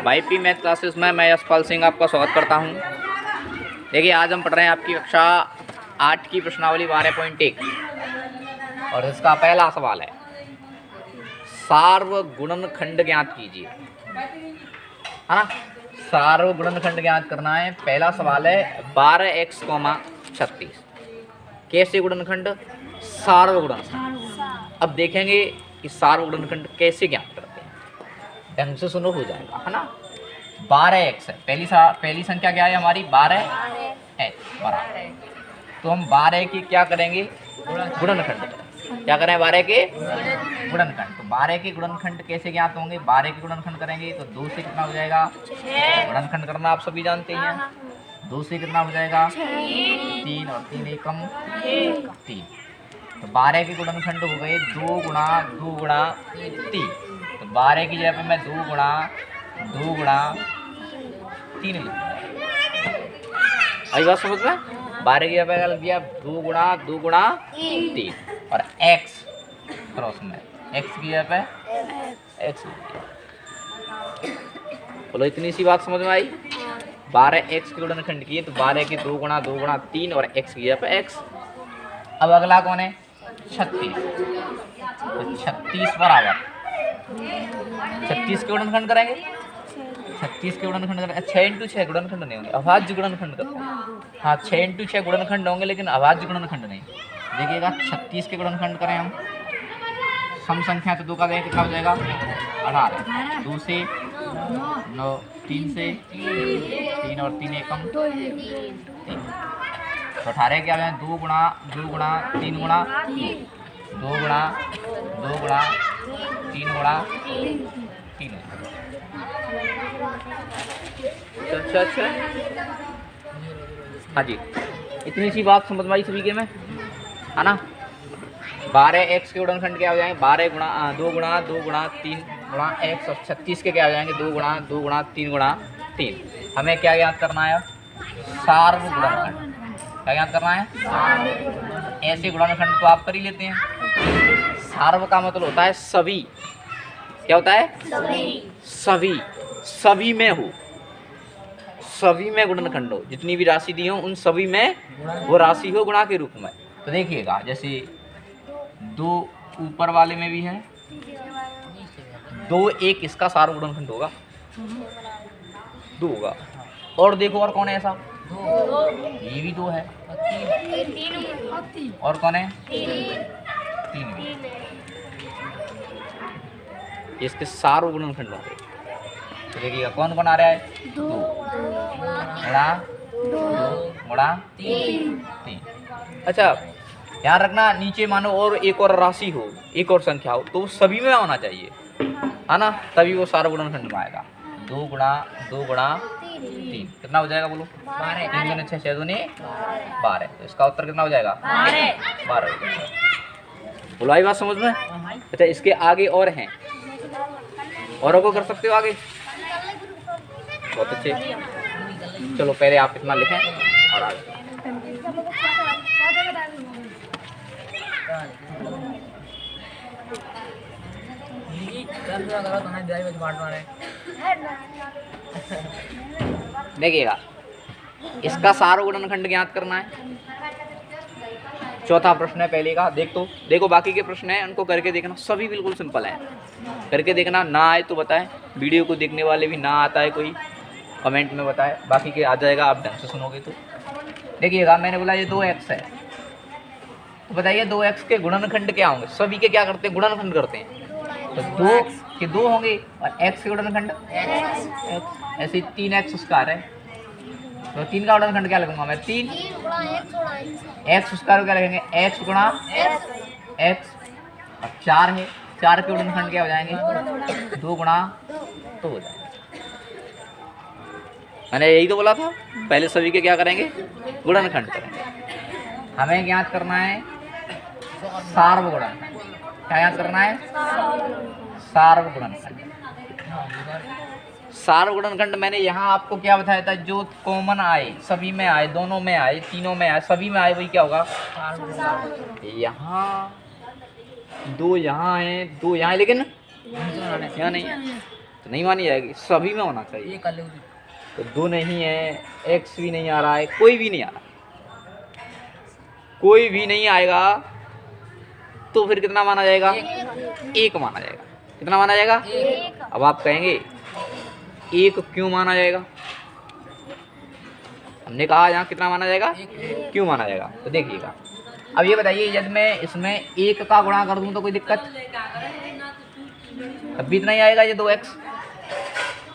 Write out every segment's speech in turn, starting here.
भाई P math classes में मैं यशपाल सिंह आपका स्वागत करता हूं। देखिए आज हम पढ़ रहे हैं आपकी कक्षा 8 की प्रश्नावली 12.1 और इसका पहला सवाल है सार्वगुणनखंड ज्ञात कीजिए, है ना। सार्वगुणनखंड ज्ञात करना है। पहला सवाल है 12x, 36 कैसे गुणनखंड? सार्वगुणनखंड। अब देखेंगे कि सार्वगुणनखंड कैसे ज्ञात करते हैं, ढंग से सुनो हो जाएगा, है ना। 12x है, पहली संख्या क्या है हमारी 12x बराबर, तो हम 12 की क्या करेंगे? गुणनखंड करेंगे। क्या करें? 12 के गुणनखंड। तो 12 के गुणनखंड कैसे ज्ञात होंगे? 12 के गुणनखंड करेंगे तो 2 से कितना हो जाएगा? गुणनखंड करना आप सभी जानते हैं। 2 से कितना हो जाएगा? 3 और 3 एकम 3। तो 12 के गुणनखंड हो गए 2 गुणा 2 गुणा 3। तो 12 की जगह पे मैं 2 गुणा 3 लिख दूंगा। आई बात समझ में? 12 की जगह पे लिख दिया 2 गुणा 3 और x क्रॉस में x की जगह पे x लिख दिया। बोलो इतनी सी बात समझ में आई? 12x के गुणनखंड किए तो 12 की 2 गुणा 3 और x की जगह पे x। अब अगला कौन है? 36। तो 36 बराबर 36 के गुणनखंड करेंगे। 36 के गुणनखंड करेंगे 6 × 6 गुणनखंड नहीं होंगे, अभाज्य गुणनखंड करते हैं। हाँ 6 × 6 गुणनखंड होंगे लेकिन अभाज्य गुणनखंड नहीं। देखिएगा 36 के गुणनखंड करें हम, सम संख्या तो 2 का दें कितना हो जाएगा? 18। 2 से 9, 3 से 3 और 3 एकम 3। तो 18 क्या है? 2 गुणा 3 गुणा 2 गुणा 3 गुणा 3। अच्छा हाँ जी, इतनी सी बात समझ में आई सभी के में, है ना। 12x के गुणनखंड क्या हो जाएंगे? 12 गुणा 2 गुणा 3 गुणा x और 36 के क्या हो जाएंगे? 2 गुणा 3 गुणा 3। हमें क्या याद करना है? सार्वगुणनखंड। क्या याद करना है? ऐसे गुणनखंड तो आप कर ही लेते हैं। सार्व का मतलब होता है सभी। क्या होता है? सभी में हो, सभी में गुणनखंड हो। जितनी भी राशि दी हो उन सभी में वो राशि हो गुणा के रूप में। तो देखिएगा जैसे 2 ऊपर वाले में भी है, 2 1 इसका सार्वगुणनखंड होगा 2 होगा। और देखो और कौन है ऐसा? ये भी 2 है। और कौन है? 3 भी। इसके सार्वगुणनखंड होंगे। तो देखिएगा कौन कौन आ रहा है? 2 गुणा 3। अच्छा ध्यान रखना, नीचे मानो और एक और राशि हो, एक और संख्या हो तो सभी में होना चाहिए, है ना, तभी वो सार्वगुणनखंड में आएगा। 2 गुणा 3 कितना हो जाएगा? बोलो 12। 3 दूनी 6, 6 दूनी 12। तो इसका उत्तर कितना हो जाएगा? 12 हो जाएगा। बोलो आई बात समझ में? अच्छा इसके आगे और हैं, औरों को कर सकते हो आगे? बहुत अच्छे। चलो पहले आप इतना लिखें और आगे। देखिएगा इसका सार्वगुणनखंड ज्ञात करना है। चौथा प्रश्न है पहले का। देखो बाकी के प्रश्न हैं उनको करके देखना, सभी बिल्कुल सिंपल है। करके देखना, ना आए तो बताएं। वीडियो को देखने वाले भी ना आता है कोई कमेंट में बताए, बाकी के आ जाएगा आप ढंग से सुनोगे तो। देखिएगा मैंने बोला ये 2x है, तो बताइए 2x के गुणनखंड क्या होंगे? सभी के क्या करते हैं? गुणनखंड करते हैं। तो 2 के 2 होंगे और x के गुणनखंड x। ऐसे 3x उसका आ रहा है तो 3 का गुणनखंड क्या लगूंगा मैं? 3 x उसका क्या लगेंगे? x गुणा x और 4 है, 4 के गुणनखंड क्या हो जाएंगे? 2 गुणा 2 हो जाएंगे। मैंने यही तो बोला था, पहले सभी के क्या करेंगे? गुणनखंड करेंगे। हमें ज्ञात करना है सार्वगुणनखंड। क्या याद करना है? सार्वगुणनखंड। सार गुणनखंड मैंने यहाँ आपको क्या बताया था, जो कॉमन आए, सभी में आए, दोनों में आए, तीनों में आए, सभी में आए, वही क्या होगा। यहाँ दो यहाँ है, दो यहाँ है, लेकिन यहाँ नहीं है तो नहीं मानी जाएगी, सभी में होना चाहिए। तो दो नहीं है, एक्स भी नहीं आ रहा है, कोई भी नहीं आ रहा, कोई भी नहीं आएगा, तो फिर कितना माना जाएगा, एक माना जाएगा। कितना माना जाएगा। अब आप कहेंगे एक क्यों माना जाएगा, हमने कहा यहाँ कितना माना जाएगा, क्यों माना जाएगा। तो देखिएगा, अब ये बताइए, यदि मैं इसमें एक का गुणा कर दूं तो कोई दिक्कत, तब भी इतना ही आएगा, ये 2x।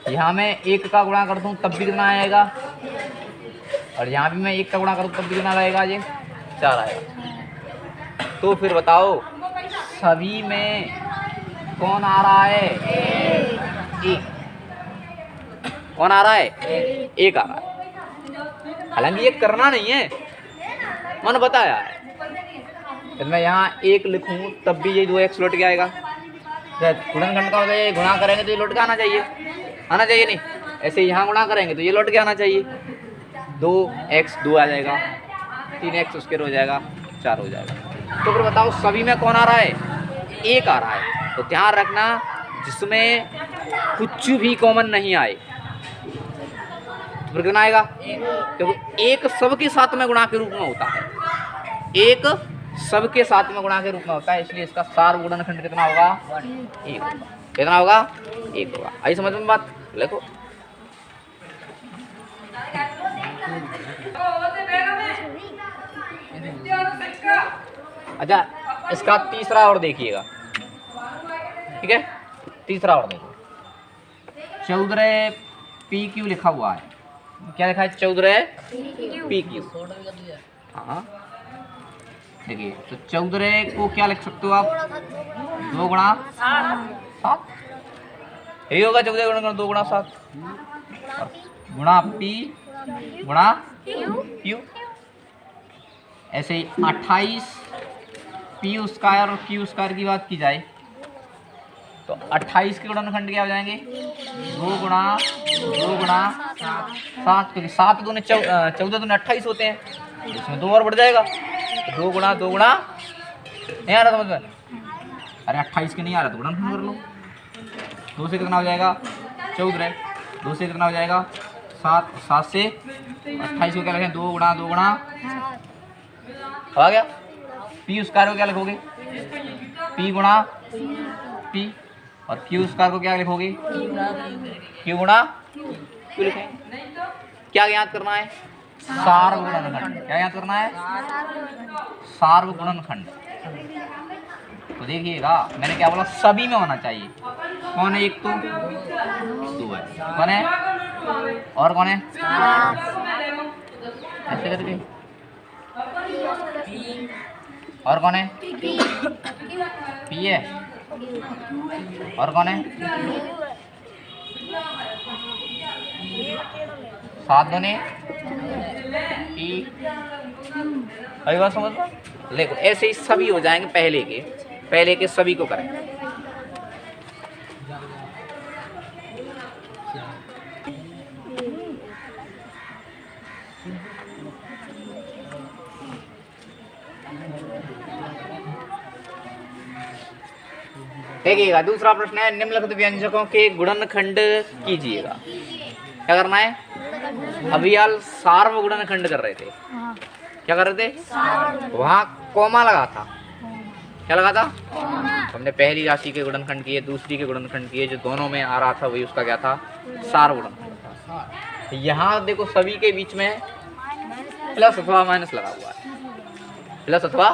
यहाँ मैं एक का गुणा कर दूं तब भी कितना आएगा, और यहाँ भी मैं एक का गुणा करूँ तब भी कितना आएगा, ये 4 आएगा। तो फिर बताओ सभी में कौन आ रहा है, एक। कौन आ रहा है, एक आ रहा है। हालांकि ये करना नहीं है, मैंने बताया है। यदि मैं यहाँ एक लिखूं तब भी ये 2x लौट के आएगा। गुणनखंड का होता है, गुणा करेंगे तो ये लौट के आना चाहिए, आना चाहिए नहीं। ऐसे यहाँ गुणा करेंगे तो ये लौट के आना चाहिए, 2x 2 आ जाएगा, 3x उसके हो जाएगा, 4 हो जाएगा। तो फिर बताओ सभी में कौन आ रहा है, एक आ रहा है। तो ध्यान रखना, जिसमें कुछ भी कॉमन नहीं आए तो फिर कितना आएगा, क्योंकि एक सबके साथ में गुणा के रूप में होता है, एक सबके साथ में गुणा के रूप में होता है, इसलिए इसका सार गुणनखंड कितना होगा, एक होगा। कितना होगा, एक होगा। आई समझ में बात, देखो अच्छा, इसका तीसरा और देखिएगा, ठीक है। तीसरा और देखो, 14 PQ लिखा हुआ है, क्या लिखा है, 14 PQ। हाँ देखिए, तो 14 को क्या लिख सकते हो आप, 2 गुणा 7, यही होगा 14 गुणा 2 गुणा 7, गुणा P गुणा Q। ऐसे ही 28 P स्क्वायर और Q स्क्वायर की बात की जाए तो 28 के गुणनखंड क्या हो जाएंगे, 2 गुणा 7, क्योंकि 7 दूने 14 दूने 28 होते हैं, इसमें 2 और बढ़ जाएगा, तो 2 गुणा नहीं आ रहा समझ में, अरे 28 के नहीं आ रहा तो गुणनखंड कर लो। 2 से कितना हो जाएगा, 14, 2 से कितना हो जाएगा, 7, 7 से 28 को क्या लिखें, 2 गुणा आ गया। P स्क्वायर को क्या लिखोगे, P गुणा P, और Q स्क्वायर को क्या लिखोगे, Q गुणा Q लिखेंगे। क्या याद करना है, सार गुणनखंड। क्या याद करना है, सार गुणनखंड। तो देखिएगा, मैंने क्या बोला, सभी में होना चाहिए। कौन है, एक तो 2 है, कौन है, और कौन है, ऐसे करके, और कौन है, P है, और कौन है, 7 दूने P। अभी बात समझ लो, देखो ऐसे ही सभी हो जाएंगे, पहले के सभी को करें। देखिएगा, दूसरा प्रश्न है, निम्नलिखित व्यंजकों के गुणनखंड कीजिएगा। क्या करना है, अभी यार सार्व गुणनखंड कर रहे थे, क्या कर रहे थे, वहाँ कॉमा लगा था, क्या लगा था, हमने पहली राशि के गुणनखंड किए, दूसरी के गुणनखंड किए, जो दोनों में आ रहा था वही उसका क्या था, सार्व गुणनखंड था। यहाँ देखो सभी के बीच में प्लस अथवा माइनस लगा हुआ है, प्लस अथवा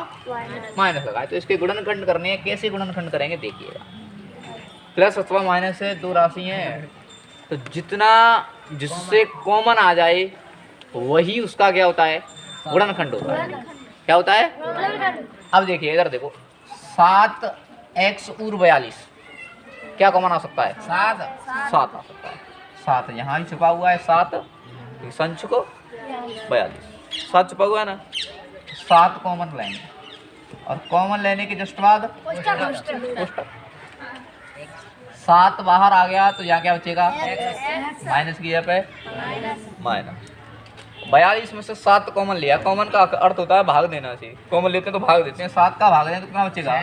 माइनस लगा है, तो इसके गुणनखंड करने हैं। कैसे गुणनखंड करेंगे देखिएगा, प्लस अथवा माइनस से 2 राशि हैं, तो जितना जिससे कॉमन आ जाए वही उसका क्या होता है, गुणनखंड होता है। क्या होता है, अब देखिए इधर देखो, 7x और 42, क्या कॉमन आ सकता है, 7 आ सकता है। 7 यहाँ ही छुपा हुआ है, 7 संच को 42, 7 छुपा हुआ है ना, 7 कॉमन लेंगे, और कॉमन लेने के जस्ट बाद 7 बाहर आ गया तो यहाँ क्या बचेगा, माइनस की जगह पे माइनस। 42 में से 7 कॉमन लिया, कॉमन का अर्थ होता है भाग देना चाहिए, कॉमन लेते हैं तो भाग देते हैं, 7 का भाग दें तो कितना बचेगा,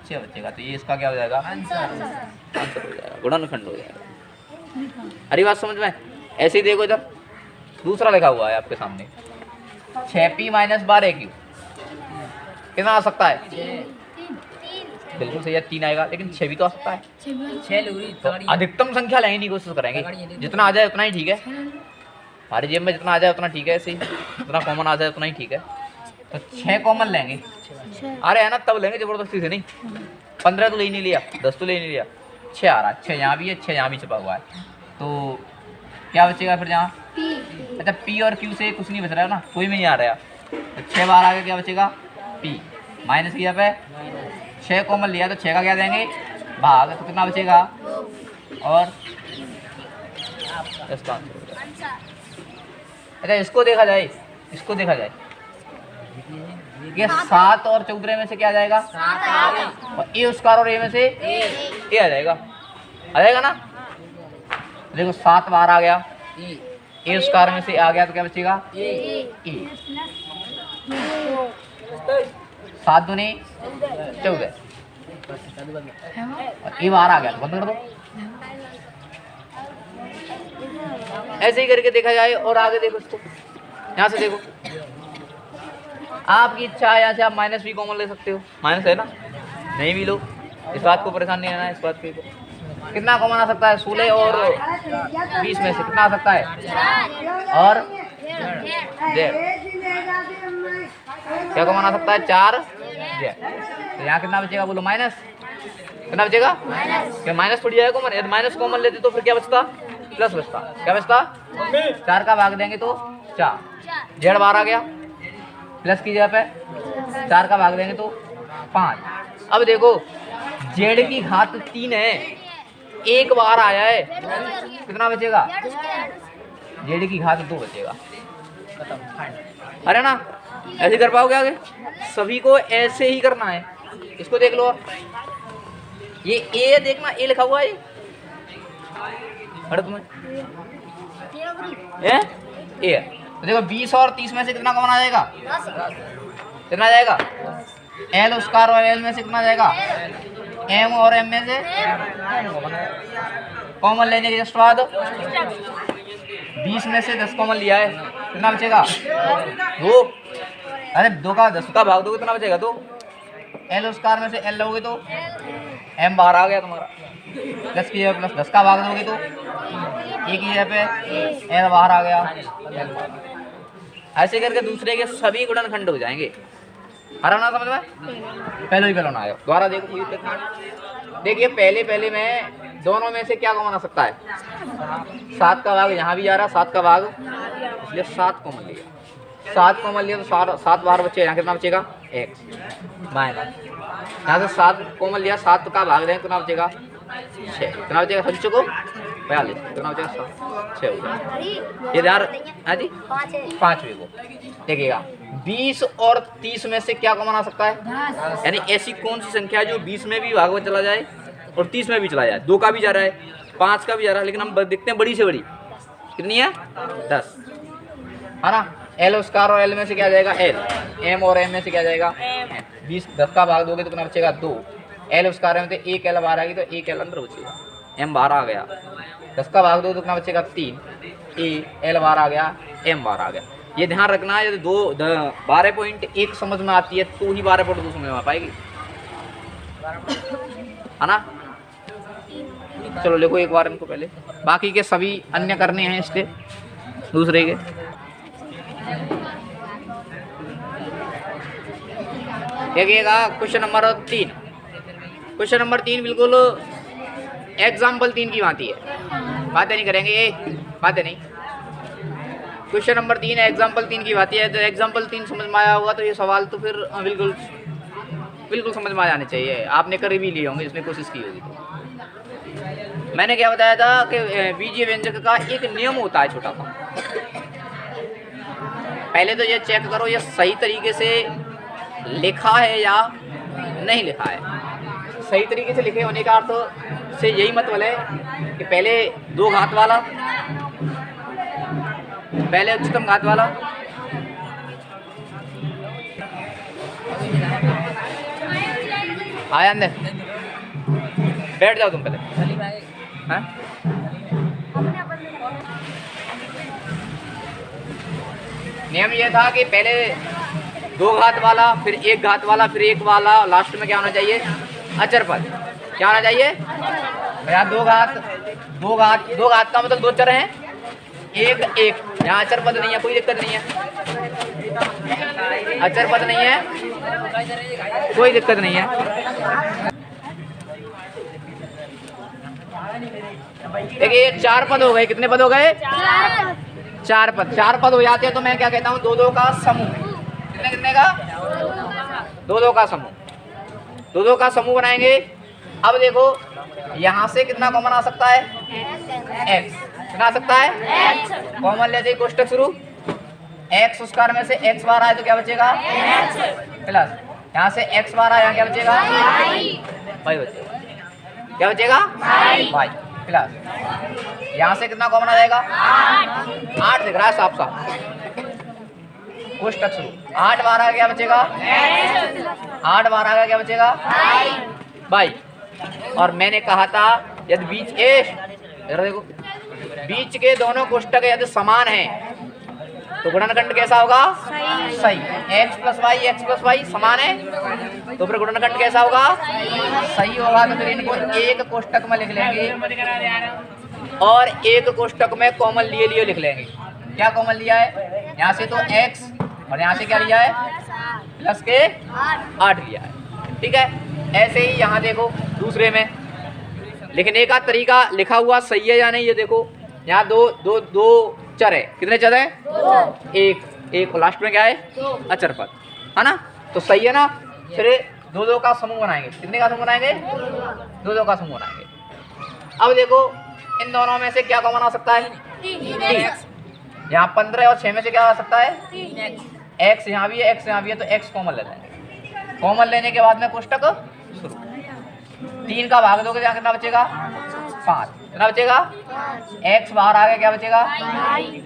6 बचेगा। तो ये इसका क्या हो जाएगा, आंसर हो जाएगा, गुणनखंड हो जाएगा। अरे बात समझ में। ऐसे ही देखो इधर दूसरा लिखा हुआ है आपके सामने, 6p माइनस 12q कितना आ सकता है, बिल्कुल सही है, 3 आएगा, लेकिन 6 भी तो आ सकता है। तो अधिकतम संख्या लेने की कोशिश करेंगे, जितना आ जाए उतना ही ठीक है, हमारी जेब में जितना आ जाए उतना ठीक है, ऐसे ही जितना कॉमन आ जाए उतना ही ठीक है। तो 6 कॉमन लेंगे, अरे है ना, तब लेंगे जबरदस्ती से नहीं। 15 तो ले नहीं लिया, 10 तो ले नहीं लिया, 6 आ रहा है, 6 यहाँ भी है, 6 यहाँ भी छपा हुआ है, तो क्या बचेगा फिर यहाँ, अच्छा p और q से कुछ नहीं बच रहा है ना, कोई भी नहीं आ रहा है, तो 6 बार आगे क्या बचेगा, p माइनस किया पे 6 कॉमन लिया तो 6 का क्या देंगे, भाग, तो कितना बचेगा, और इसका आंसर हो जाएगा। अच्छा इसको देखा जाए, इसको देखा जाए, ये 7 और 14 में से क्या आ जाएगा, और ए स्क्वायर और ए में से ए आ जाएगा, ना। देखो 7 बाहर आ गया, ए स्क्वायर में से आ गया तो क्या बचेगा, ए। 7 दूनी 14, और ए बाहर आ गया तो बंद कर दो। ऐसे ही करके देखा जाए, और आगे देखो इसको, यहाँ से देखो, आपकी इच्छा है यहाँ से आप माइनस भी कॉमन ले सकते हो, माइनस है ना, नहीं भी लो, इस बात को परेशान नहीं रहना है, इस बात पे कितना कॉमन आ सकता है, 16 और 20 में से कितना आ सकता है, और क्या कॉमन आ सकता है, 4 तो यहाँ कितना बचेगा, बोलो माइनस, कितना बचेगा, क्या माइनस थोड़ी जाएगा कॉमन, यदि माइनस कॉमन लेते तो फिर क्या बचता, प्लस बचता, क्या बचता, 4 का भाग देंगे तो 4, जेड बाहर आ गया, प्लस की जगह पे 4 का भाग देंगे तो 5। अब देखो जेड की घात 3 है, एक बार आया है, कितना बचेगा, जेड की घात 2 बचेगा, अरे ना। ऐसे कर पाओगे आगे, सभी को ऐसे ही करना है। इसको देख लो, ये ए देखना, ए लिखा हुआ है, अरे तुम्हें ए, तो देखो 20 और 30 में से कितना कॉमन आ जाएगा, कितना आ जाएगा, एल स्क्वायर और एल में से कितना जाएगा, एम और एम में से कॉमन लेने के जस्ट बाद 20 में से 10 कॉमन लिया है, कितना बचेगा, 2, अरे 2 का 10 का भाग दोगे कितना बचेगा, 2, एल स्क्वायर में से एल लोगे तो एम बाहर आ गया तुम्हारा, प्लस की जगह प्लस 10 का भाग दोगे तो ए की जगह पे एल बाहर आ गया। ऐसे करके दूसरे के सभी गुणनखंड हो जाएंगे, हरा ना समझ में, पहले ही पहले ना आयो, दोबारा देखो कोई दिक्कत नहीं। देखिए पहले में दोनों में से क्या कॉमन आ सकता है, 7 का भाग यहाँ भी आ रहा, 7 का भाग, इसलिए 7 कॉमन लिया, 7 कॉमन लिया तो 7 बाहर बचे, यहाँ कितना बचेगा, x माइनस, यहाँ से 7 कॉमन लिया, 7 का भाग दें कितना बचेगा, 6, कितना बचेगा, बच्चों को 42, कितना बचेगा, 6 हो जाएगा। ये ध्यान, हाँ जी 5वें को देखिएगा, 20 और 30 में से क्या कॉमन आ सकता है, यानी ऐसी कौन सी संख्या जो 20 में भी भाग में चला जाए और 30 में भी चला जाए, 2 का भी जा रहा है, 5 का भी जा रहा है, लेकिन हम देखते हैं बड़ी से बड़ी कितनी है, 10, है ना। एल स्क्वायर और एल में से क्या जाएगा, एल, एम और एम में से क्या जाएगा, 20 10 का भाग दोगे तो कितना बचेगा, 2, एल स्क्वायर में तो 1 एल बाहर आएगी तो 1 एल अंदर बचेगा, एम बाहर आ गया, 10 का भाग दो तो कितना बचेगा, 3, ए एल बाहर आ गया, एम बाहर आ गया। ये ध्यान रखना है, यदि 12.1 समझ में आती है तो ही 12.2 समझ में आ पाएगी, है ना। चलो लिखो एक बार इनको पहले, बाकी के सभी अन्य करने हैं इसके दूसरे के। देखिएगा क्वेश्चन नंबर 3, क्वेश्चन नंबर 3 बिल्कुल एग्जाम्पल 3 की भांति है, बातें नहीं करेंगे, ये बातें नहीं। क्वेश्चन नंबर 3 एग्जाम्पल 3 की भांति है, तो एग्जाम्पल 3 समझ में आया होगा तो ये सवाल तो फिर बिल्कुल समझ में आ जाने चाहिए, आपने कर भी लिए होंगे, इसमें कोशिश की होगी। तो मैंने क्या बताया था कि बीजीय व्यंजक का एक नियम होता है छोटा सा, पहले तो ये चेक करो ये सही तरीके से लिखा है या नहीं लिखा है। सही तरीके से लिखे होने का अर्थ से यही मतलब है कि पहले दो घात वाला, पहले उच्चतम घात वाला, आया अंदर, बैठ जाओ तुम पहले। हाँ? नियम ये था कि पहले दो घात वाला, फिर एक घात वाला, फिर एक वाला, लास्ट में क्या होना चाहिए? अचर पद। क्या होना चाहिए भैया? दो घात का मतलब दो चर हैं, एक एक। यहाँ अचर पद नहीं है, कोई दिक्कत नहीं है, अचर पद नहीं है, कोई दिक्कत नहीं है। देखिए 4 पद हो गए। कितने पद हो गए? 4 पद। 4 पद हो जाते हैं तो मैं क्या कहता हूँ? दो दो का समूह। कितने कितने का? दो दो का समूह। दो दो का समूह बनाएंगे। अब देखो यहाँ से कितना कॉमन आ सकता है? x। कितना आ सकता है? कॉमन लेते ही कोष्टक शुरू। x स्क्वायर में से x बार आए तो क्या बचेगा? प्लस यहाँ से x बार आया, क्या बचेगा? y बचेगा। क्या बचेगा? y प्लस यहाँ से कितना कॉमन आ जाएगा? 8 दिख रहा है साफ साफ। कोष्टक शुरू। 8 बार आ गया, बचेगा 8 बार आ गया, क्या बचेगा? y। और मैंने कहा था यदि बीच के, जरा देखो, बीच के दोनों कोष्टक यदि समान हैं तो गुणनखंड कैसा होगा? सही। x प्लस वाई समान है तो फिर गुणनखंड कैसा होगा? सही होगा। तो फिर इनको एक कोष्टक में लिख लेंगे और एक कोष्टक में कॉमन लिए लिख लेंगे। क्या कॉमन लिया है? यहाँ से तो x और यहाँ से क्या लिया है? प्लस के 8 लिया है। ठीक है। ऐसे ही यहाँ देखो दूसरे में लिखने का तरीका लिखा हुआ सही है या नहीं, ये देखो। यहाँ दो चर है। कितने चर है? एक लास्ट में क्या है? अचर पद, है ना? तो सही है ना? फिर दो दो का समूह बनाएंगे। कितने का समूह बनाएंगे? दो दो का समूह बनाएंगे। अब देखो इन दोनों में से क्या कॉमन आ सकता है? 3। यहाँ 15 और 6 में से क्या आ सकता है? x यहाँ भी है, x यहाँ भी है, तो x कॉमन ले लेंगे। कॉमन लेने के बाद में कोष्टक शुरू। 3 का भाग दोगे, यहाँ कितना बचेगा? 5। कितना बचेगा? x बाहर आ गया, क्या बचेगा?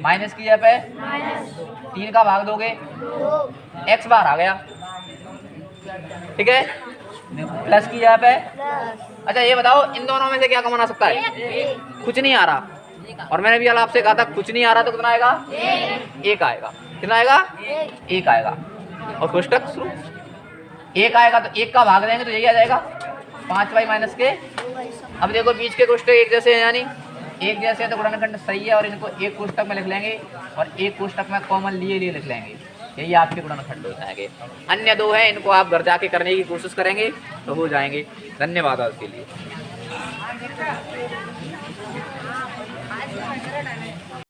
माइनस की जगह पे 3 का भाग दोगे, x बाहर आ गया। ठीक है। प्लस की जगह पे। अच्छा ये बताओ इन दोनों में से क्या कॉमन आ सकता है? कुछ नहीं आ रहा। और मैंने भी आपसे कहा था कुछ नहीं आ रहा तो कितना आएगा? 1 आएगा। कितना आएगा? 1 आएगा। और कोष्टक शुरू। 1 आएगा तो 1 का भाग देंगे तो यही आ जाएगा 5y माइनस के। अब देखो बीच के कोष्टक एक जैसे हैं, यानी एक जैसे है तो गुणनखंड सही है और इनको एक कोष्टक में लिख लेंगे और एक कोष्टक में कॉमन लिए लिख लेंगे। यही आपके गुणनखंड हो जाएंगे। अन्य 2 हैं, इनको आप घर जाके करने की कोशिश करेंगे तो हो जाएंगे। धन्यवाद उसके लिए।